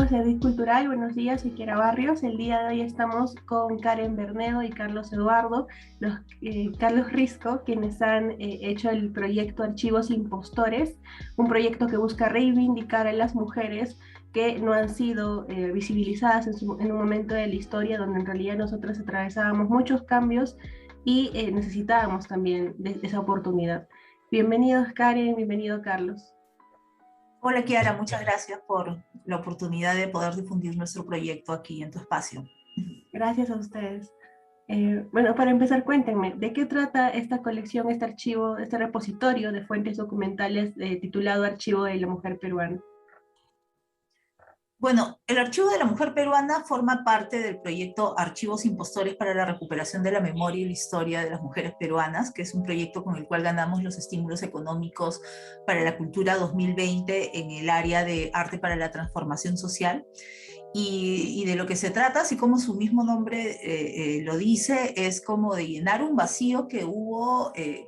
amigos de Edit Cultural, buenos días, soy Kiara Barrios. El día de hoy estamos con Karen Bernedo y Carlos Eduardo, Carlos Risco, quienes han hecho el proyecto Archivos Impostores, un proyecto que busca reivindicar a las mujeres que no han sido visibilizadas en un momento de la historia donde en realidad nosotros atravesábamos muchos cambios y necesitábamos también de esa oportunidad. Bienvenidos Karen, bienvenido Carlos. Hola Kiara, muchas gracias por la oportunidad de poder difundir nuestro proyecto aquí en tu espacio. Gracias a ustedes. Bueno, para empezar, cuéntenme, ¿de qué trata esta colección, este archivo, este repositorio de fuentes documentales titulado Archivo de la Mujer Peruana? Bueno, el Archivo de la Mujer Peruana forma parte del proyecto Archivos Impostores para la recuperación de la memoria y la historia de las mujeres peruanas, que es un proyecto con el cual ganamos los estímulos económicos para la cultura 2020 en el área de arte para la transformación social. Y de lo que se trata, así como su mismo nombre lo dice, es como de llenar un vacío que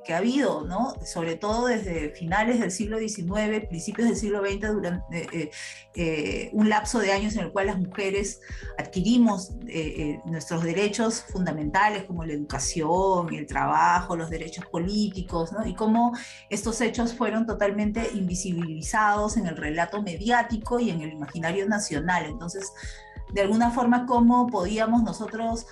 que ha habido, ¿no? Sobre todo desde finales del siglo XIX, principios del siglo XX, durante un lapso de años en el cual las mujeres adquirimos nuestros derechos fundamentales como la educación, el trabajo, los derechos políticos, ¿no? Y cómo estos hechos fueron totalmente invisibilizados en el relato mediático y en el imaginario nacional. Entonces, de alguna forma, cómo podíamos nosotros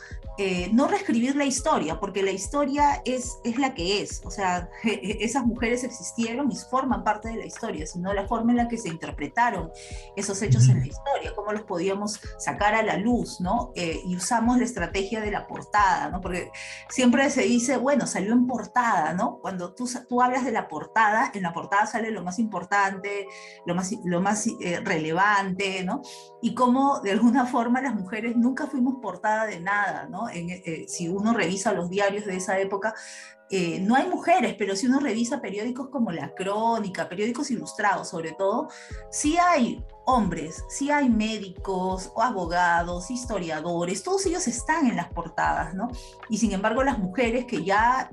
no reescribir la historia, porque la historia es la que es, o sea, esas mujeres existieron y forman parte de la historia, sino la forma en la que se interpretaron esos hechos en la historia, cómo los podíamos sacar a la luz, ¿no? Y usamos la estrategia de la portada, ¿no? Porque siempre se dice, bueno, salió en portada, ¿no? Cuando tú hablas de la portada, en la portada sale lo más importante, lo más relevante, ¿no? Y cómo de alguna forma las mujeres nunca fuimos portada de nada, ¿no? Si uno revisa los diarios de esa época, no hay mujeres, pero si uno revisa periódicos como La Crónica, periódicos ilustrados sobre todo, sí hay hombres, sí hay médicos, o abogados, historiadores, todos ellos están en las portadas, ¿no? Y sin embargo las mujeres que ya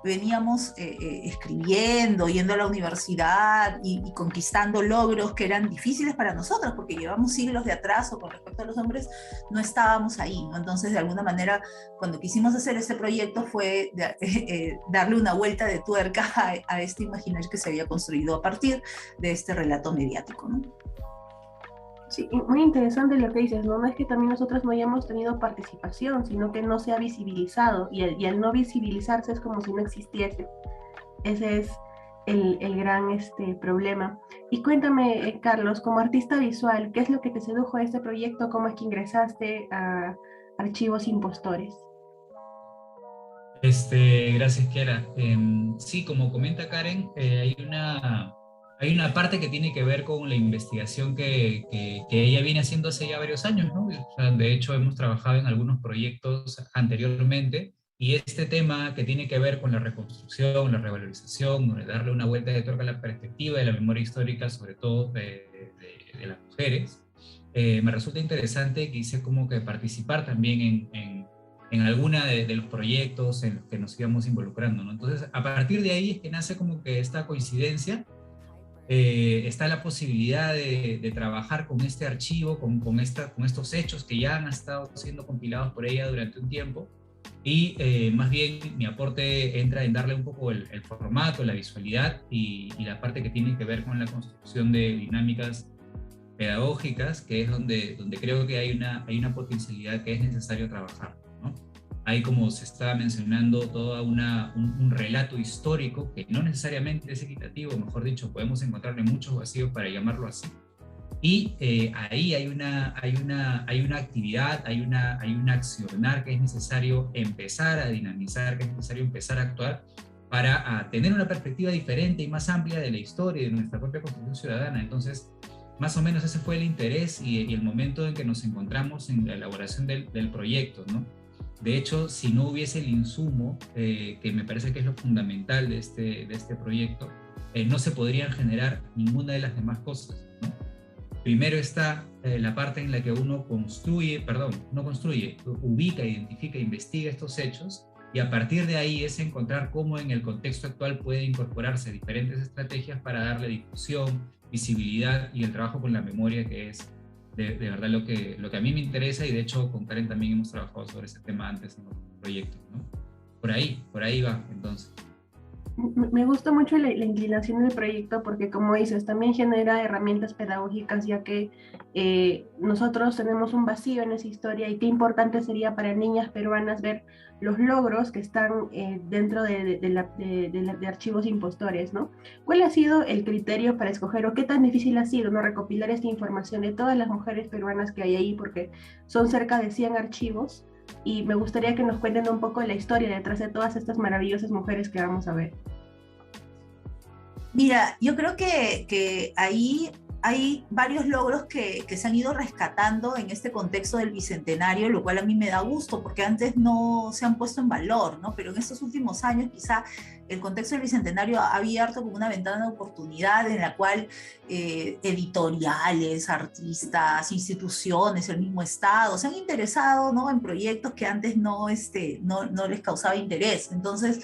veníamos escribiendo, yendo a la universidad y conquistando logros que eran difíciles para nosotros, porque llevamos siglos de atraso con respecto a los hombres, no estábamos ahí, ¿no? Entonces, de alguna manera, cuando quisimos hacer este proyecto fue darle una vuelta de tuerca a este imaginario que se había construido a partir de este relato mediático, ¿no? Sí, muy interesante lo que dices, ¿no? No es que también nosotros no hayamos tenido participación, sino que no se ha visibilizado, y al no visibilizarse es como si no existiese. Ese es el gran problema. Y cuéntame, Carlos, como artista visual, ¿qué es lo que te sedujo a este proyecto? ¿Cómo es que ingresaste a Archivos Impostores? Gracias, Kiara. Sí, como comenta Karen, hay una parte que tiene que ver con la investigación que ella viene haciendo hace ya varios años, ¿no? O sea, de hecho, hemos trabajado en algunos proyectos anteriormente y este tema que tiene que ver con la reconstrucción, la revalorización, darle una vuelta de tuerca a la perspectiva de la memoria histórica, sobre todo de las mujeres, me resulta interesante. Quise como que participar también en alguna de los proyectos en los que nos íbamos involucrando, ¿no? Entonces, a partir de ahí es que nace como que esta coincidencia, está la posibilidad de trabajar con este archivo, con estos hechos que ya han estado siendo compilados por ella durante un tiempo, y más bien mi aporte entra en darle un poco el formato, la visualidad y la parte que tiene que ver con la construcción de dinámicas pedagógicas, que es donde creo que hay una potencialidad que es necesario trabajar, ¿no? Hay, como se estaba mencionando, todo un relato histórico que no necesariamente es equitativo, mejor dicho, podemos encontrarle muchos vacíos para llamarlo así. Y ahí hay una actividad, hay un accionar que es necesario empezar a dinamizar, que es necesario empezar a actuar para tener una perspectiva diferente y más amplia de la historia y de nuestra propia construcción ciudadana. Entonces, más o menos ese fue el interés y el momento en que nos encontramos en la elaboración del proyecto, ¿no? De hecho, si no hubiese el insumo, que me parece que es lo fundamental de este proyecto, no se podrían generar ninguna de las demás cosas, ¿no? Primero está la parte en la que uno ubica, identifica, investiga estos hechos, y a partir de ahí es encontrar cómo en el contexto actual puede incorporarse diferentes estrategias para darle difusión, visibilidad y el trabajo con la memoria, que es de verdad lo que a mí me interesa, y de hecho con Karen también hemos trabajado sobre ese tema antes en otros proyectos, ¿no? Por ahí va, entonces. Me gusta mucho la inclinación del proyecto porque, como dices, también genera herramientas pedagógicas, ya que nosotros tenemos un vacío en esa historia y qué importante sería para niñas peruanas ver los logros que están dentro de archivos impostores, ¿no? ¿Cuál ha sido el criterio para escoger o qué tan difícil ha sido, ¿no?, recopilar esta información de todas las mujeres peruanas que hay ahí? Porque son cerca de 100 archivos y me gustaría que nos cuenten un poco la historia detrás de todas estas maravillosas mujeres que vamos a ver. Mira, yo creo que ahí hay varios logros que se han ido rescatando en este contexto del Bicentenario, lo cual a mí me da gusto, porque antes no se han puesto en valor, ¿no? Pero en estos últimos años quizá el contexto del Bicentenario ha abierto como una ventana de oportunidad en la cual editoriales, artistas, instituciones, el mismo Estado se han interesado, ¿no?, en proyectos que antes no les causaba interés. Entonces,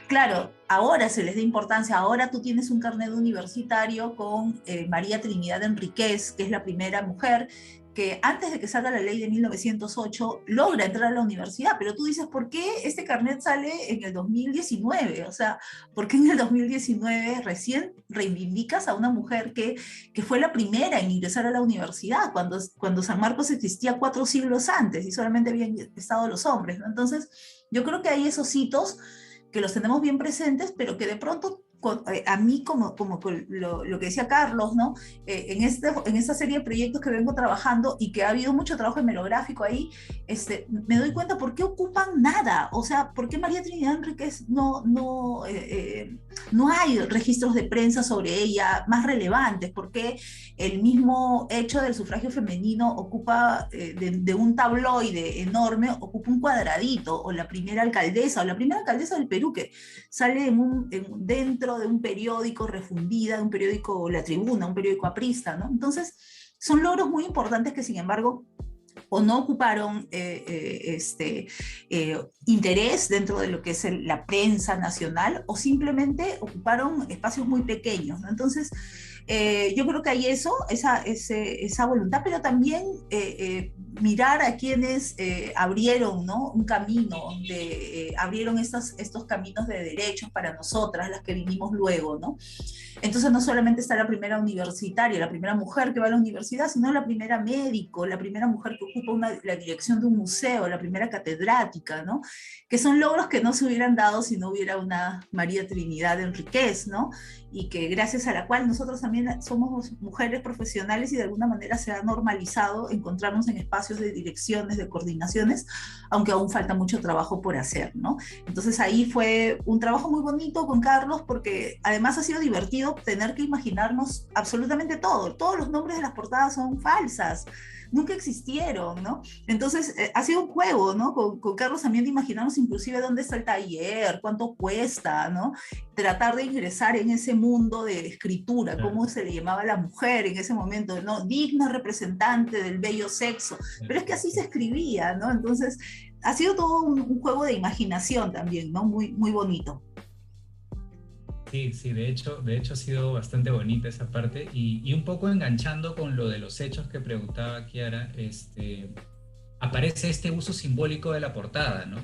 claro, ahora se les da importancia. Ahora tú tienes un carnet universitario con María Trinidad Enríquez, que es la primera mujer que antes de que salga la ley de 1908 logra entrar a la universidad, pero tú dices, ¿por qué este carnet sale en el 2019? O sea, ¿por qué en el 2019 recién reivindicas a una mujer que fue la primera en ingresar a la universidad, cuando San Marcos existía 4 siglos antes y solamente habían estado los hombres, ¿no? Entonces, yo creo que hay esos hitos que los tenemos bien presentes, pero que de pronto a mí, como lo que decía Carlos, ¿no? En esta serie de proyectos que vengo trabajando y que ha habido mucho trabajo hemerográfico ahí, me doy cuenta por qué ocupan nada. O sea, por qué María Trinidad Enríquez no hay registros de prensa sobre ella más relevantes, por qué el mismo hecho del sufragio femenino ocupa de un tabloide enorme, ocupa un cuadradito, o la primera alcaldesa del Perú, que sale dentro de un periódico refundida, de un periódico La Tribuna, un periódico aprista, ¿no? Entonces, son logros muy importantes que, sin embargo, o no ocuparon interés dentro de lo que es la prensa nacional, o simplemente ocuparon espacios muy pequeños, ¿no? Entonces, yo creo que hay esa voluntad, pero también mirar a quienes abrieron, ¿no?, un camino, abrieron estos caminos de derechos para nosotras, las que vinimos luego, ¿no? Entonces no solamente está la primera universitaria, la primera mujer que va a la universidad, sino la primera médico, la primera mujer que ocupa la dirección de un museo, la primera catedrática, ¿no? Que son logros que no se hubieran dado si no hubiera una María Trinidad Enríquez, ¿no? Y que gracias a la cual nosotros también somos mujeres profesionales y de alguna manera se ha normalizado encontrarnos en espacios de direcciones, de coordinaciones, aunque aún falta mucho trabajo por hacer, ¿no? Entonces ahí fue un trabajo muy bonito con Carlos, porque además ha sido divertido tener que imaginarnos absolutamente todo. Todos los nombres de las portadas son falsas, nunca existieron, ¿no? Entonces, ha sido un juego, ¿no? Con Carlos también de imaginarnos inclusive dónde está el taller, cuánto cuesta, ¿no? Tratar de ingresar en ese mundo de escritura, cómo se le llamaba a la mujer en ese momento, ¿no? Digna representante del bello sexo, pero es que así se escribía, ¿no? Entonces, ha sido todo un juego de imaginación también, ¿no? Muy, muy bonito. Sí, de hecho ha sido bastante bonita esa parte, y un poco enganchando con lo de los hechos que preguntaba Kiara, aparece este uso simbólico de la portada, ¿no?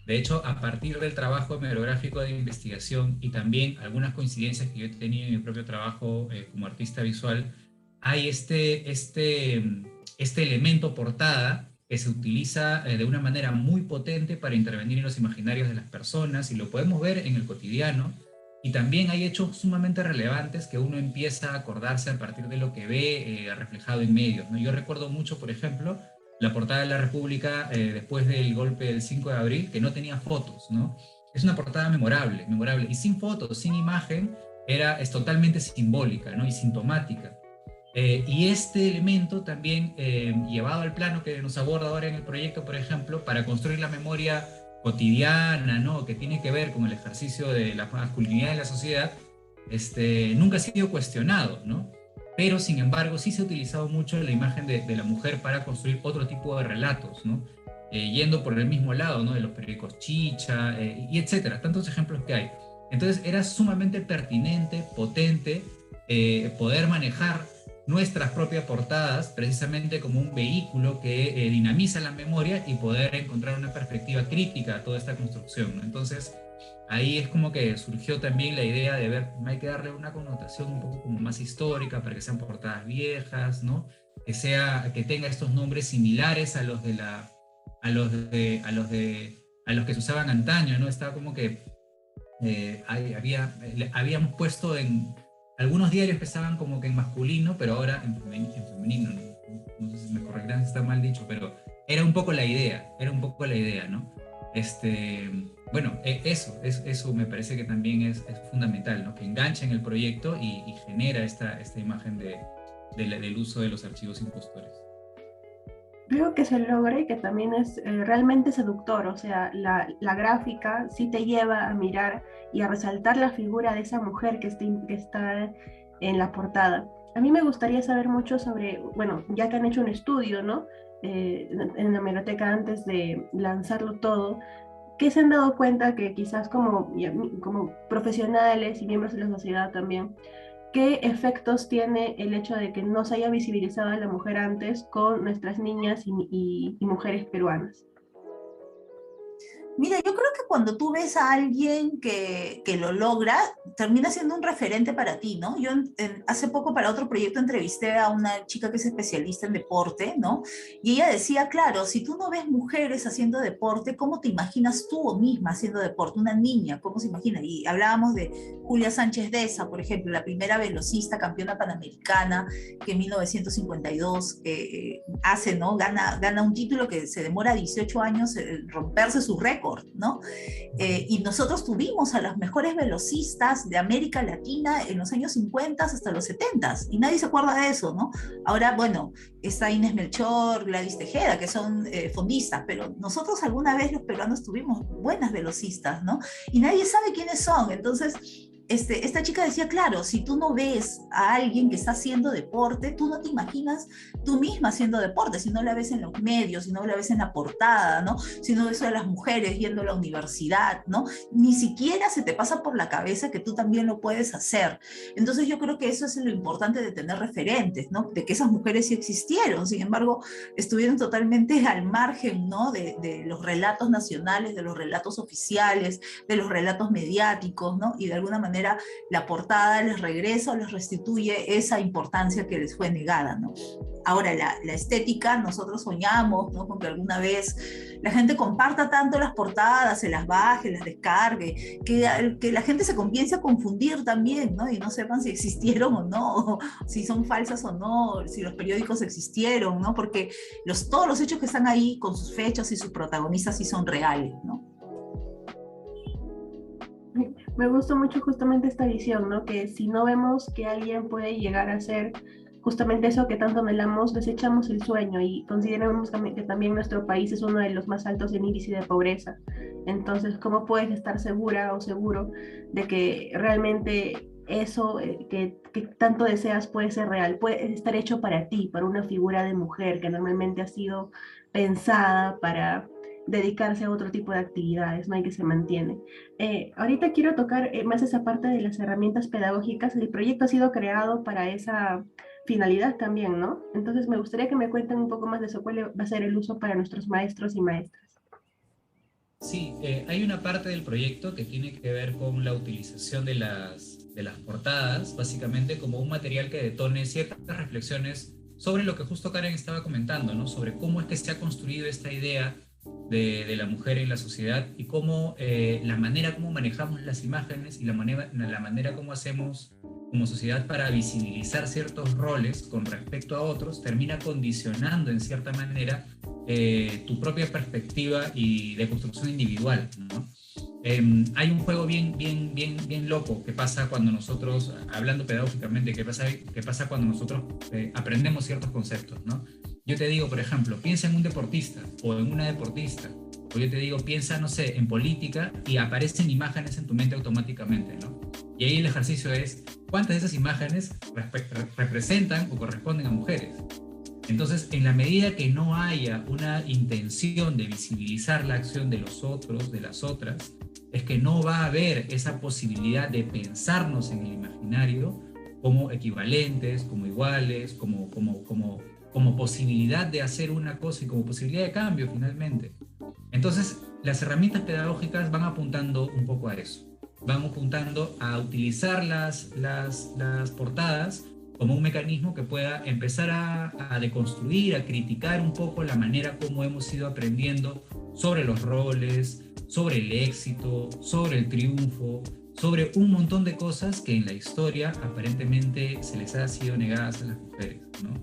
De hecho, a partir del trabajo hemerográfico de investigación y también algunas coincidencias que yo he tenido en mi propio trabajo como artista visual, hay este elemento portada que se utiliza de una manera muy potente para intervenir en los imaginarios de las personas, y lo podemos ver en el cotidiano. Y también hay hechos sumamente relevantes que uno empieza a acordarse a partir de lo que ve reflejado en medios, ¿no? Yo recuerdo mucho, por ejemplo, la portada de La República después del golpe del 5 de abril, que no tenía fotos, ¿no? Es una portada memorable, y sin fotos, sin imagen, es totalmente simbólica, ¿no?, y sintomática. Y este elemento también llevado al plano que nos aborda ahora en el proyecto, por ejemplo, para construir la memoria cotidiana, ¿no?, que tiene que ver con el ejercicio de la masculinidad en la sociedad, nunca ha sido cuestionado, ¿no? Pero, sin embargo, sí se ha utilizado mucho la imagen de la mujer para construir otro tipo de relatos, ¿no? Yendo por el mismo lado, ¿no?, de los periódicos Chicha, y etcétera, tantos ejemplos que hay. Entonces, era sumamente pertinente, potente, poder manejar nuestras propias portadas precisamente como un vehículo que dinamiza la memoria y poder encontrar una perspectiva crítica a toda esta construcción, ¿no? Entonces, ahí es como que surgió también la idea de ver, hay que darle una connotación un poco como más histórica para que sean portadas viejas, ¿no? Que tenga estos nombres similares a los de a los que se usaban antaño, ¿no? Estaba como que habíamos puesto en algunos diarios que estaban como que en masculino, pero ahora en femenino, no sé si me corregirán si está mal dicho, pero era un poco la idea, ¿no? Bueno, eso me parece que también es fundamental, ¿no? Que engancha en el proyecto y genera esta imagen del uso de los archivos impostores. Creo que se logra y que también es realmente seductor, o sea, la gráfica sí te lleva a mirar y a resaltar la figura de esa mujer que está en la portada. A mí me gustaría saber mucho sobre, bueno, ya que han hecho un estudio, ¿no? En la biblioteca antes de lanzarlo todo, ¿qué se han dado cuenta que quizás como profesionales y miembros de la sociedad también, qué efectos tiene el hecho de que no se haya visibilizado a la mujer antes con nuestras niñas y mujeres peruanas? Mira, yo creo que cuando tú ves a alguien que lo logra, termina siendo un referente para ti, ¿no? Yo hace poco para otro proyecto entrevisté a una chica que es especialista en deporte, ¿no? Y ella decía, claro, si tú no ves mujeres haciendo deporte, ¿cómo te imaginas tú misma haciendo deporte? Una niña, ¿cómo se imagina? Y hablábamos de Julia Sánchez Deza, por ejemplo, la primera velocista campeona panamericana que en 1952 hace, ¿no? Gana un título que se demora 18 años en romperse su récord, ¿no? Y nosotros tuvimos a las mejores velocistas de América Latina en los años 50 hasta los 70 y nadie se acuerda de eso, ¿no? Ahora, bueno, está Inés Melchor, Gladys Tejeda, que son fondistas, pero nosotros alguna vez los peruanos tuvimos buenas velocistas, ¿no? Y nadie sabe quiénes son. Entonces, esta chica decía, claro, si tú no ves a alguien que está haciendo deporte, tú no te imaginas tú misma haciendo deporte, si no la ves en los medios, si no la ves en la portada, ¿no? Si no ves a las mujeres yendo a la universidad, ¿no? Ni siquiera se te pasa por la cabeza que tú también lo puedes hacer. Entonces yo creo que eso es lo importante de tener referentes, ¿no? De que esas mujeres sí existieron, sin embargo, estuvieron totalmente al margen, ¿no? De los relatos nacionales, de los relatos oficiales, de los relatos mediáticos, ¿no? Y de alguna manera la portada les regresa o les restituye esa importancia que les fue negada, ¿no? Ahora, la estética, nosotros soñamos, ¿no? Con que alguna vez la gente comparta tanto las portadas, se las baje, las descargue, que la gente se comience a confundir también, ¿no? Y no sepan si existieron o no, si son falsas o no, si los periódicos existieron, ¿no? Porque todos los hechos que están ahí con sus fechas y sus protagonistas sí son reales, ¿no? Me gusta mucho justamente esta visión, ¿no? Que si no vemos que alguien puede llegar a ser justamente eso que tanto anhelamos, desechamos el sueño y consideramos que también nuestro país es uno de los más altos en índice de pobreza. Entonces, ¿cómo puedes estar segura o seguro de que realmente eso que tanto deseas puede ser real? Puede estar hecho para ti, para una figura de mujer que normalmente ha sido pensada para dedicarse a otro tipo de actividades, ¿no? Y que se mantiene. Ahorita quiero tocar más esa parte de las herramientas pedagógicas. El proyecto ha sido creado para esa finalidad también, ¿no? Entonces me gustaría que me cuenten un poco más de eso, cuál va a ser el uso para nuestros maestros y maestras. Sí, hay una parte del proyecto que tiene que ver con la utilización de las portadas, básicamente como un material que detone ciertas reflexiones sobre lo que justo Karen estaba comentando, ¿no? Sobre cómo es que se ha construido esta idea de la mujer en la sociedad y cómo la manera como manejamos las imágenes y la manera como hacemos como sociedad para visibilizar ciertos roles con respecto a otros termina condicionando en cierta manera tu propia perspectiva y de construcción individual, ¿no? Hay un juego bien loco que pasa cuando nosotros, hablando pedagógicamente, que pasa cuando nosotros aprendemos ciertos conceptos, ¿no? Yo te digo, por ejemplo, piensa en un deportista o en una deportista, o yo te digo, piensa, no sé, en política y aparecen imágenes en tu mente automáticamente, ¿no? Y ahí el ejercicio es, ¿cuántas de esas imágenes representan o corresponden a mujeres? Entonces, en la medida que no haya una intención de visibilizar la acción de los otros, de las otras, es que no va a haber esa posibilidad de pensarnos en el imaginario como equivalentes, como iguales, como posibilidad de hacer una cosa y como posibilidad de cambio finalmente. Entonces, las herramientas pedagógicas van apuntando un poco a eso. Van apuntando a utilizar las portadas como un mecanismo que pueda empezar a deconstruir, a criticar un poco la manera como hemos ido aprendiendo sobre los roles, sobre el éxito, sobre el triunfo, sobre un montón de cosas que en la historia aparentemente se les ha sido negadas a las mujeres, ¿no?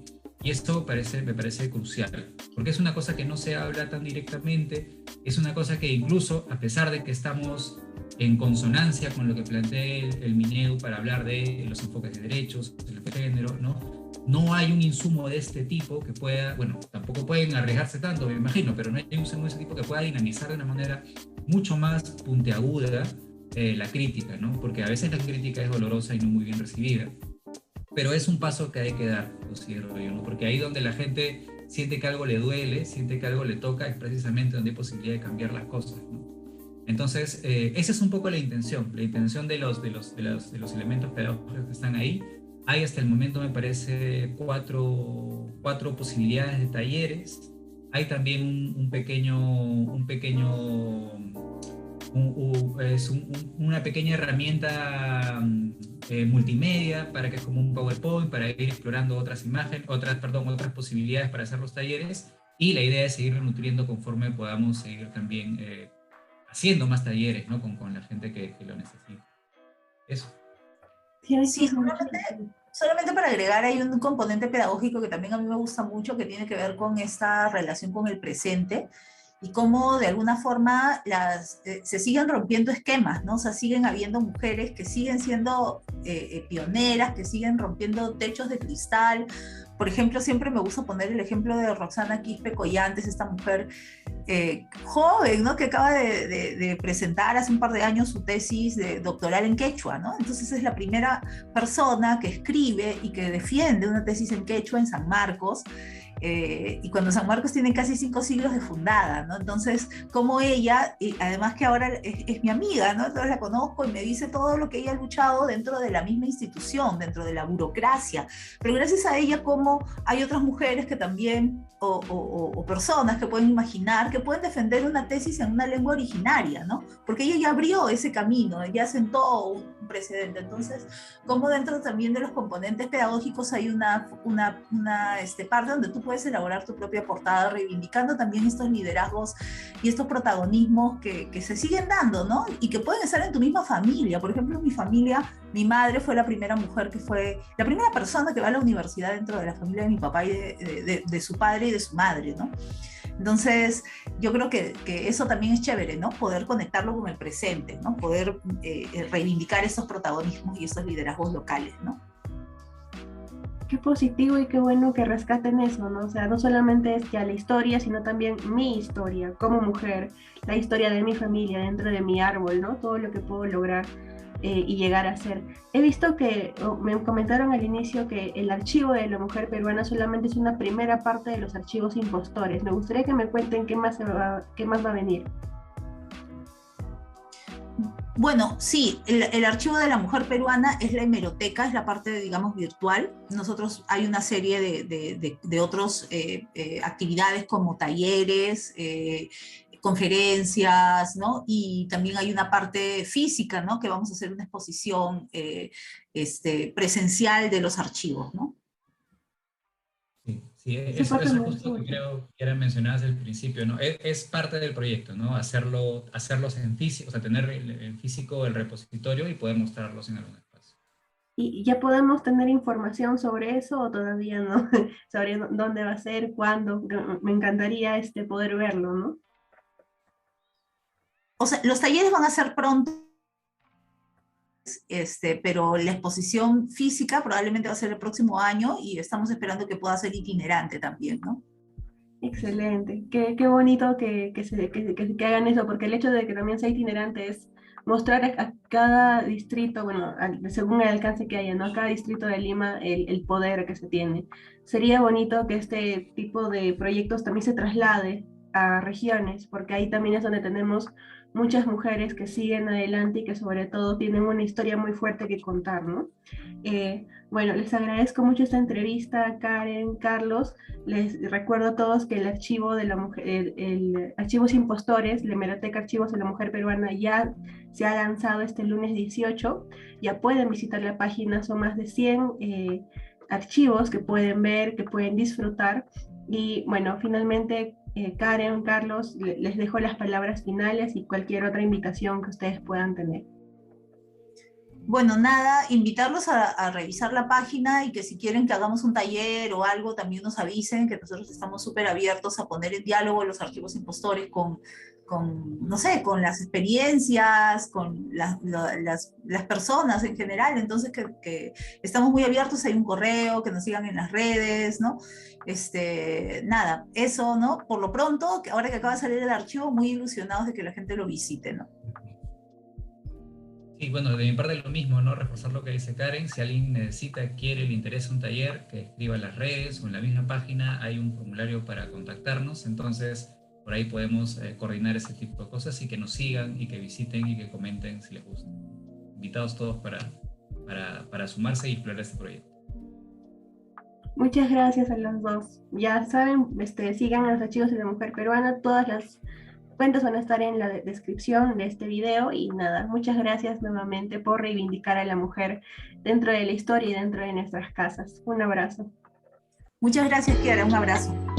Y esto me parece crucial, porque es una cosa que no se habla tan directamente, es una cosa que incluso, a pesar de que estamos en consonancia con lo que plantea el Minedu para hablar de los enfoques de derechos, del género, ¿no? No hay un insumo de este tipo que pueda, bueno, tampoco pueden arriesgarse tanto, me imagino, pero no hay un insumo de este tipo que pueda dinamizar de una manera mucho más puntiaguda la crítica, ¿no? Porque a veces la crítica es dolorosa y no muy bien recibida. Pero es un paso que hay que dar, considero yo, ¿no? Porque ahí donde la gente siente que algo le duele, siente que algo le toca, es precisamente donde hay posibilidad de cambiar las cosas, ¿no? Entonces, esa es un poco la intención de los elementos pedagógicos que están ahí. Hay hasta el momento, me parece, cuatro posibilidades de talleres. Hay también una pequeña herramienta multimedia para que es como un PowerPoint para ir explorando otras posibilidades para hacer los talleres, y la idea es seguir nutriendo conforme podamos seguir también haciendo más talleres, ¿no? con la gente que lo necesita. Eso. Sí, solamente para agregar, hay un componente pedagógico que también a mí me gusta mucho, que tiene que ver con esta relación con el presente y cómo de alguna forma se siguen rompiendo esquemas, ¿no? O sea, siguen habiendo mujeres que siguen siendo pioneras, que siguen rompiendo techos de cristal. Por ejemplo, siempre me gusta poner el ejemplo de Roxana Quispe Collantes, esta mujer joven, ¿no? Que acaba de presentar hace un par de años su tesis doctoral en quechua, ¿no? Entonces es la primera persona que escribe y que defiende una tesis en quechua en San Marcos, y cuando San Marcos tiene casi 5 siglos de fundada, ¿no? Entonces, como ella, y además que ahora es mi amiga, ¿no? Entonces la conozco y me dice todo lo que ella ha luchado dentro de la misma institución, dentro de la burocracia, pero gracias a ella como hay otras mujeres que también, o personas que pueden imaginar, que pueden defender una tesis en una lengua originaria, ¿no? Porque ella ya abrió ese camino, ya sentó un precedente. Entonces, como dentro también de los componentes pedagógicos hay una parte donde tú puedes elaborar tu propia portada, reivindicando también estos liderazgos y estos protagonismos que se siguen dando, ¿no? Y que pueden estar en tu misma familia. Por ejemplo, en mi familia, mi madre fue la primera mujer que fue, la primera persona que va a la universidad dentro de la familia de mi papá y de su padre y de su madre, ¿no? Entonces, yo creo que eso también es chévere, ¿no? Poder conectarlo con el presente, ¿no? Poder reivindicar esos protagonismos y esos liderazgos locales, ¿no? Qué positivo y qué bueno que rescaten eso, ¿no? O sea, no solamente es ya la historia, sino también mi historia como mujer, la historia de mi familia dentro de mi árbol, ¿no? Todo lo que puedo lograr y llegar a ser. He visto que me comentaron al inicio que el archivo de la mujer peruana solamente es una primera parte de los archivos impostores. Me gustaría que me cuenten qué más va a venir. Bueno, sí, el archivo de la mujer peruana es la hemeroteca, es la parte, digamos, virtual. Nosotros hay una serie de otras actividades como talleres, conferencias, ¿no? Y también hay una parte física, ¿no? Que vamos a hacer una exposición presencial de los archivos, ¿no? Sí, eso es justo que creo que era mencionadas al principio, ¿no? Es parte del proyecto, ¿no? Hacerlos en físico, o sea, tener en físico el repositorio y poder mostrarlos en algún espacio. ¿Y ya podemos tener información sobre eso o todavía no? Sobre dónde va a ser, cuándo. Me encantaría poder verlo, ¿no? O sea, los talleres van a ser pronto, pero la exposición física probablemente va a ser el próximo año y estamos esperando que pueda ser itinerante también, ¿no? Excelente, qué bonito que hagan eso, porque el hecho de que también sea itinerante es mostrar a cada distrito, bueno, según el alcance que haya, ¿no? A cada distrito de Lima el poder que se tiene. Sería bonito que este tipo de proyectos también se traslade a regiones, porque ahí también es donde tenemos muchas mujeres que siguen adelante y que sobre todo tienen una historia muy fuerte que contar, ¿no? Bueno, les agradezco mucho esta entrevista, Karen, Carlos. Les recuerdo a todos que el archivo de la mujer, el Archivos Impostores, la Hemeroteca Archivos de la Mujer Peruana, ya se ha lanzado este lunes 18. Ya pueden visitar la página, son más de 100 archivos que pueden ver, que pueden disfrutar. Y bueno, finalmente, Karen, Carlos, les dejo las palabras finales y cualquier otra invitación que ustedes puedan tener. Bueno, nada, invitarlos a revisar la página y que si quieren que hagamos un taller o algo, también nos avisen, que nosotros estamos súper abiertos a poner en diálogo los archivos impostores no sé, con las experiencias, con las personas en general. Entonces, que estamos muy abiertos, hay un correo, que nos sigan en las redes, ¿no? Nada, eso, ¿no? Por lo pronto, ahora que acaba de salir el archivo, muy ilusionados de que la gente lo visite, ¿no? Sí, bueno, de mi parte lo mismo, ¿no? Reforzar lo que dice Karen. Si alguien necesita, quiere, le interesa un taller, que escriba en las redes o en la misma página, hay un formulario para contactarnos. Entonces, por ahí podemos coordinar ese tipo de cosas y que nos sigan y que visiten y que comenten si les gusta. Invitados todos para sumarse y explorar este proyecto. Muchas gracias a los dos. Ya saben, sigan a los archivos de la mujer peruana. Todas las cuentas van a estar en la descripción de este video. Y nada, muchas gracias nuevamente por reivindicar a la mujer dentro de la historia y dentro de nuestras casas. Un abrazo. Muchas gracias, Kiara. Un abrazo.